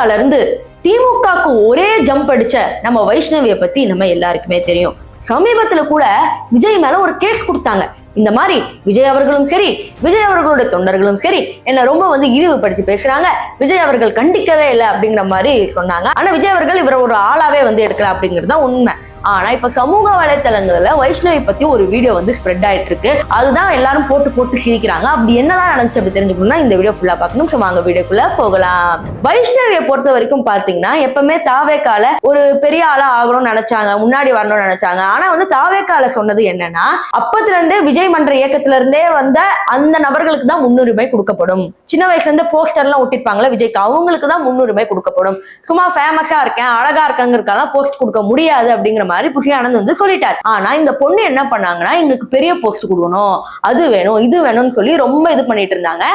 தாவேகால இருந்து திமுகக்கு ஒரே ஜம்ப் அடிச்ச நம்ம வைஷ்ணவியை பத்தி நம்ம எல்லாருக்குமே தெரியும். சமீபத்துல கூட விஜய் மேல ஒரு கேஸ் கொடுத்தாங்க. இந்த மாதிரி விஜய் அவர்களும் சரி, விஜய் அவர்களுடைய தொண்டர்களும் சரி என்ன ரொம்ப இழிவுபடுத்தி பேசுறாங்க, விஜய் அவர்கள் கண்டிக்கவே இல்லை அப்படிங்கிற மாதிரி சொன்னாங்க. ஆனா விஜய் அவர்கள் இவரை ஒரு ஆளாவே எடுக்கல அப்படிங்கிறது தான் உண்மை. ஆனா இப்ப சமூக வலைத்தளங்கள்ல வைஷ்ணவி பத்தி ஒரு வீடியோ ஸ்ப்ரெட் ஆயிட்டு இருக்கு. அதுதான் எல்லாரும் போட்டு சிரிக்கிறாங்க. அப்படி என்னதான் நடந்துச்சு அப்படி தெரிஞ்சுக்கணும்னா இந்த வீடியோ ஃபுல்லா பார்க்கணும். சோ வாங்க வீடியோக்குள்ள போகலாம். வைஷ்ணவியை பொறுத்த வரைக்கும் பாத்தீங்கன்னா எப்பவுமே தாவேகால ஒரு பெரிய ஆளா ஆகணும்னு நினைச்சாங்க, முன்னாடி வரணும்னு நினைச்சாங்க. ஆனா தாவேகால சொன்னது என்னன்னா, அப்பத்துல இருந்தே விஜய் மன்ற இயக்கத்துல இருந்தே வந்த அந்த நபர்களுக்கு தான் முன்னுரிமை கொடுக்கப்படும். சின்ன வயசுல இருந்து போஸ்டர் எல்லாம் ஒட்டிருப்பாங்களா விஜய்க்கு, அவங்களுக்கு தான் முன்னுரிமை கொடுக்கப்படும். சும்மா ஃபேமஸா இருக்கேன், அழகா இருக்கங்கிறதுக்கெல்லாம் போஸ்ட் கொடுக்க முடியாது அப்படிங்கிற மாதிரி புஷி ஆனந்த் சொல்லிட்டார். ஆனா இந்த பொண்ணு என்ன பண்ணாங்கன்னா, எங்களுக்கு பெரிய போஸ்ட் கொடுக்கணும், அது வேணும் இது வேணும்னு சொல்லி ரொம்ப இது பண்ணிட்டு இருந்தாங்க.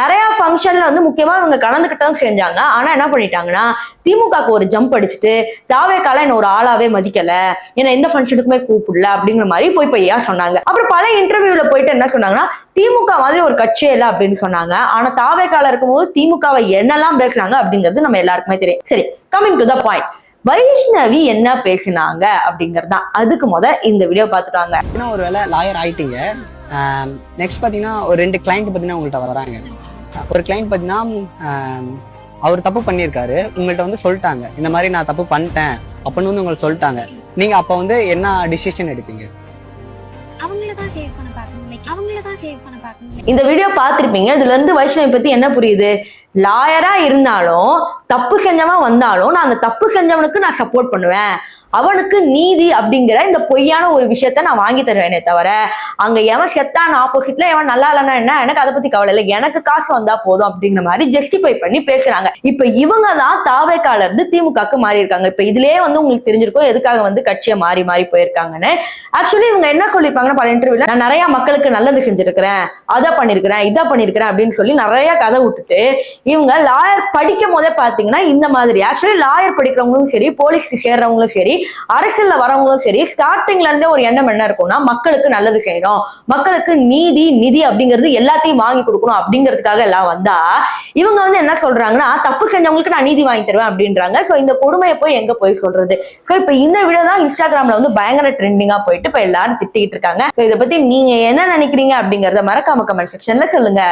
நிறைய ஃபங்க்ஷன்ல முக்கியமா இவங்க கலந்துக்கிட்டதும் செஞ்சாங்க. ஆனா என்ன பண்ணிட்டாங்கன்னா, திமுகக்கு ஒரு ஜம்ப் அடிச்சுட்டு தாவேகால என்ன ஒரு ஆளாவே மதிக்கல, என்ன எந்த ஃபங்க்ஷனுக்குமே கூப்பிடல அப்படிங்கிற மாதிரி பொய்யா சொன்னாங்க. அப்புறம் பல இன்டர்வியூல போயிட்டு என்ன சொன்னாங்கன்னா, திமுக மாதிரி ஒரு கட்சியே இல்லை அப்படின்னு சொன்னாங்க. ஆனா தாவேகால இருக்கும்போது திமுகவை என்னெல்லாம் பேசுறாங்க அப்படிங்கிறது நம்ம எல்லாருக்குமே தெரியும். சரி, coming to the point, Vaishnavi என்ன பேசினாங்க அப்படிங்கறதா. அதுக்கு இந்த வீடியோ பார்த்துட்டாங்க. ஒருவேளை லாயர் ஆயிட்டீங்க, நெக்ஸ்ட் பாத்தீங்கன்னா ஒரு 2 கிளைண்ட் பாத்தீங்கன்னா உங்கள்கிட்ட வராங்க. ஒரு கிளைண்ட் பாத்தீங்கன்னா அவர் தப்பு பண்ணியிருக்காரு, உங்கள்கிட்ட சொல்லிட்டாங்க இந்த மாதிரி நான் தப்பு பண்ணிட்டேன் அப்படின்னு உங்களுக்கு சொல்லிட்டாங்க. நீங்க அப்ப என்ன டிசிஷன் எடுப்பீங்க? இந்த வீடியோ பார்த்திருப்பீங்க. இதுல இருந்து வைஷ்ணவி பத்தி என்ன புரியுது? லாயரா இருந்தாலும் தப்பு செஞ்சவன் வந்தாலும் நான் அந்த தப்பு செஞ்சவனுக்கு நான் சப்போர்ட் பண்ணுவேன், அவனுக்கு நீதி அப்படிங்கிற இந்த பொய்யான ஒரு விஷயத்த நான் வாங்கி தருவேனே தவிர, அங்க எவன் செத்தான் ஆப்போசிட்ல எவன் நல்லா இல்லைன்னா என்ன, எனக்கு அதை பத்தி கவலை இல்லை, எனக்கு காசு வந்தா போதும் அப்படிங்கிற மாதிரி ஜஸ்டிஃபை பண்ணி பேசுறாங்க. இப்ப இவங்க தான் தாவேகால இருந்து திமுகக்கு மாறி இருக்காங்க. இப்ப இதுலயே உங்களுக்கு தெரிஞ்சிருக்கும் எதுக்காக கட்சியை மாறி போயிருக்காங்கன்னு. ஆக்சுவலி இவங்க என்ன சொல்லியிருப்பாங்கன்னா பல இன்டர்வியூல, நான் நிறைய மக்களுக்கு நல்லது செஞ்சிருக்கிறேன், அதை பண்ணிருக்கிறேன், இதை பண்ணிருக்கிறேன் அப்படின்னு சொல்லி நிறைய கதை விட்டுட்டு இவங்க லாயர் படிக்கும் போதே பாத்தீங்கன்னா இந்த மாதிரி. ஆக்சுவலி லாயர் படிக்கிறவங்களும் சரி, போலீஸ்க்கு சேர்றவங்களும் சரி, அரசியல்ல வரவங்களும் சரி, ஸ்டார்டிங்ல இருந்தே ஒரு எண்ணம் என்ன இருக்கும்னா, மக்களுக்கு நல்லது செய்யணும், மக்களுக்கு நீதி நிதி அப்படிங்கிறது எல்லாத்தையும் வாங்கி கொடுக்கணும் அப்படிங்கிறதுக்காக எல்லாம் வந்தா, இவங்க என்ன சொல்றாங்கன்னா, தப்பு செஞ்சவங்களுக்கு நான் நீதி வாங்கி தருவேன் அப்படின்றாங்க. சோ இந்த கொடுமையை போய் எங்க போய் சொல்றது? சோ இப்ப இந்த வீடியோ தான் இன்ஸ்டாகிராம்ல பயங்கர ட்ரெண்டிங்கா போயிட்டு இப்ப எல்லாரும் திட்டிட்டு இருக்காங்க. சோ இதை பத்தி நீங்க என்ன நினைக்கிறீங்க அப்படிங்கறத மறக்காம கமெண்ட் செக்ஷன்ல சொல்லுங்க.